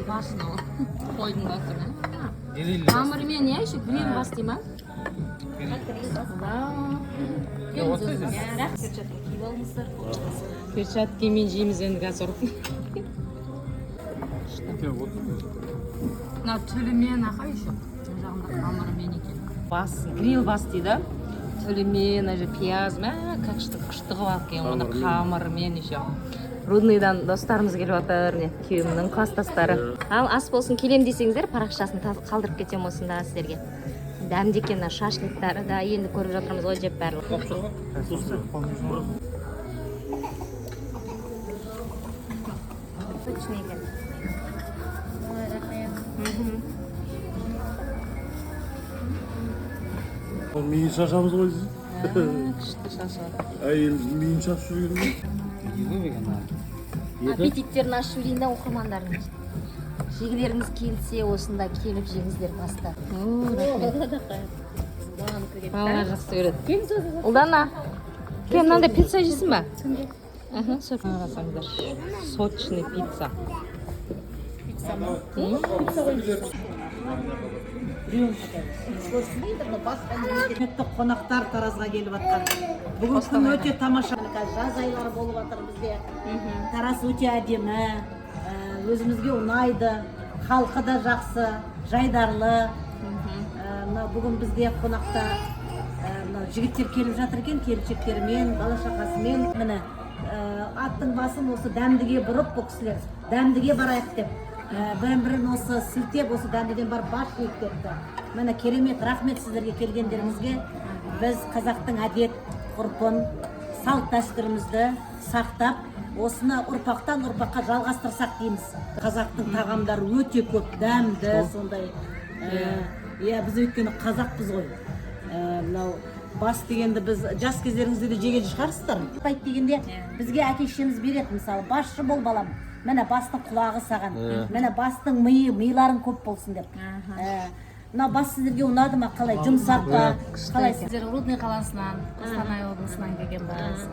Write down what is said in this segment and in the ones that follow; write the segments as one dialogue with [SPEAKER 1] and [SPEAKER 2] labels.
[SPEAKER 1] басын ол. Қойдың басын.
[SPEAKER 2] Гриль.
[SPEAKER 1] Қамырмен я еще гриль бас дей ма? Перчаткамен жейміз енді қазір. Мына түлімен ақа еще. Жағында қамырмен екен. Бас, гриль бас дейді. Түлімен, пияз, как күшті қылып алып келген. Оны қамырмен еще. Рудныйдан достарымыз келіп жатыр, күйеуімнің класстастары. Ал ас болсын келем десеңіздер, парақшасын қалдырып кетем осында сіздерге. Дәмді екен шашлықтары да енді көріп жатырмыз ғой жеп барлық. Точно екен.
[SPEAKER 3] Миын шашамыз ғой сіз.
[SPEAKER 1] Күшті шашады.
[SPEAKER 3] Әйеліміз миын шашып жүрген.
[SPEAKER 1] Аппетиттерін ашып жіберейін да оқырмандарым. Жегілеріңіз келсе, осында келіп жеңіздер баста. Балалар жақсы көреді. Ұлдана, кем мынандай пицца жейсің ба? Қарасаңдар, сочный пицца. Пицца ма? Пицца ғой.
[SPEAKER 4] Құрметті қонақтар Таразға келіп жатқан. Бүгін күн өте тамаша. Жаз айлары болып жатыр бізде. Тараз өте әдемі, өзімізге ұнайды, халқы да жақсы, жайдарлы. Бүгін бізде қонақта жігіттер келіп жатыр екен, келіншектерімен, бала шағасымен. Міне аттың басын осы дәмдіге бұрып, бұл кісілер дәмдіге барайық деп. Бірін осы сілтеп, осы дәмдіден барып баш жейік депті. Міне керемет, рахмет сіздерге келгендеріңізге. Біз қазақтың әдет, ғұрпын, салт дәстүрімізді сақтап, осыны ұрпақтан ұрпаққа жалғастырсақ дейміз. Қазақтың тағамдары өте көп, дәмді, сондай. Біз өйткені қазақпыз ғой. Бас дегенді біз жас кездеріңізде де жеген шығарсыздар. Байт дегенде бізге әке-шешеміз береді, мысалы, басшы бол балам. Міне бастың құлағы саған, міне бастың миыларың көп болсын деп. Мына бас сіздерге ұнады ма, қалай, жұмсақ па, қалай?
[SPEAKER 1] Сіздер Рудный қаласынан, Қостанай облысынан келген барыз.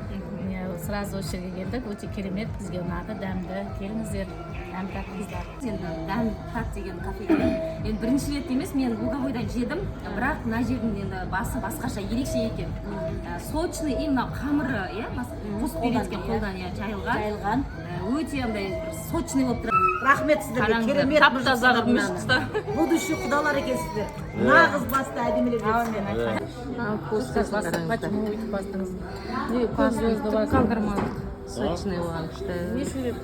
[SPEAKER 1] Сразу осы жерге келдік, өте керемет, бізге ұнады, дәмді, келіңіздер, дәм таттыңыздар. Дәм тат деген кафеге. Енді бірінші рет емес, мен Луговойда жедім, бірақ мына жердің енді басы басқаша ерекше екен. Сочный, именно қамыры, қос перецкен қолдан жайылған. Өте андай сочный болып тұрады.
[SPEAKER 4] Рахмет сіздерге, керемет мұжықтарымнан. Будущий құдалар екенсіздер. Нағыз басты әдемелеп
[SPEAKER 1] Почему өйтіп бастыңыз? Қалдырмалық. Сочный оған күшті.